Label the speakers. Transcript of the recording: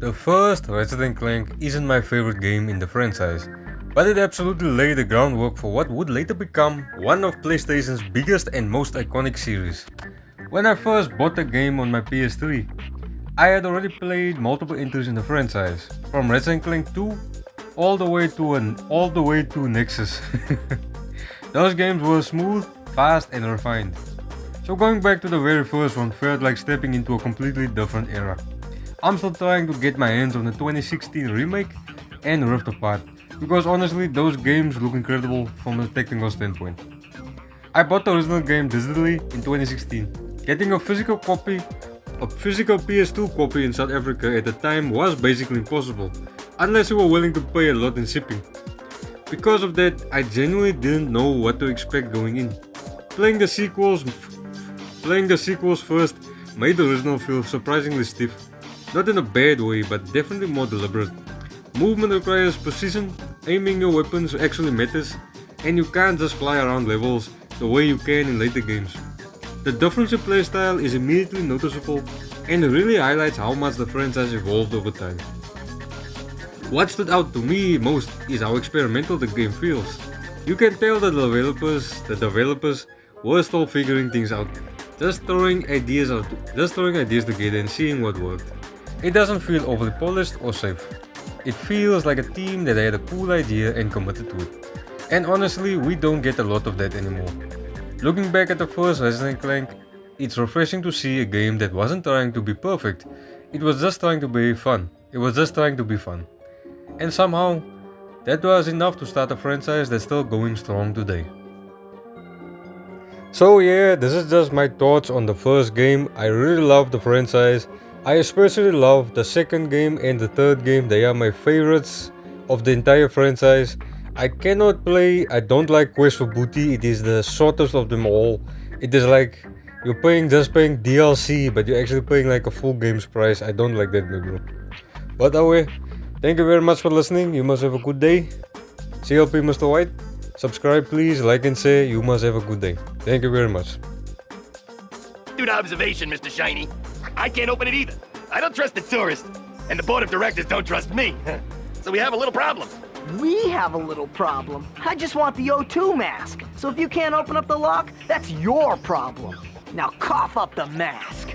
Speaker 1: The first Ratchet Clank isn't my favorite game in the franchise, but it absolutely laid the groundwork for what would later become one of PlayStation's biggest and most iconic series. When I first bought the game on my PS3, I had already played multiple entries in the franchise, from Ratchet Clank 2 all the way to Nexus. Those games were smooth, fast and refined. So going back to the very first one felt like stepping into a completely different era. I'm still trying to get my hands on the 2016 remake and Rift Apart, because honestly those games look incredible from a technical standpoint. I bought the original game digitally in 2016. Getting a physical PS2 copy in South Africa at the time was basically impossible, unless you were willing to pay a lot in shipping. Because of that, I genuinely didn't know what to expect going in. Playing the sequels first made the original feel surprisingly stiff. Not in a bad way, but definitely more deliberate. Movement requires precision, aiming your weapons actually matters, and you can't just fly around levels the way you can in later games. The difference in playstyle is immediately noticeable and really highlights how much the franchise evolved over time. What stood out to me most is how experimental the game feels. You can tell that the developers were still figuring things out, just throwing ideas together and seeing what worked. It doesn't feel overly polished or safe. It feels like a team that had a cool idea and committed to it. And honestly, we don't get a lot of that anymore. Looking back at the first Ratchet Clank, it's refreshing to see a game that wasn't trying to be perfect. It was just trying to be fun. And somehow, that was enough to start a franchise that's still going strong today. So yeah, this is just my thoughts on the first game. I really love the franchise. I especially love the second game and the third game. They are my favorites of the entire franchise. I don't like Quest for Booty. It is the shortest of them all. It is like you're just paying DLC, but you're actually paying like a full game's price. I don't like that, my bro. But anyway, thank you very much for listening. You must have a good day. CLP Mr. White. Subscribe please, like and share. You must have a good day. Thank you very much.
Speaker 2: Good observation, Mr. Shiny. I can't open it either. I don't trust the tourists, and the board of directors don't trust me. So we have a little problem.
Speaker 3: We have a little problem. I just want the O2 mask. So if you can't open up the lock, that's your problem. Now cough up the mask.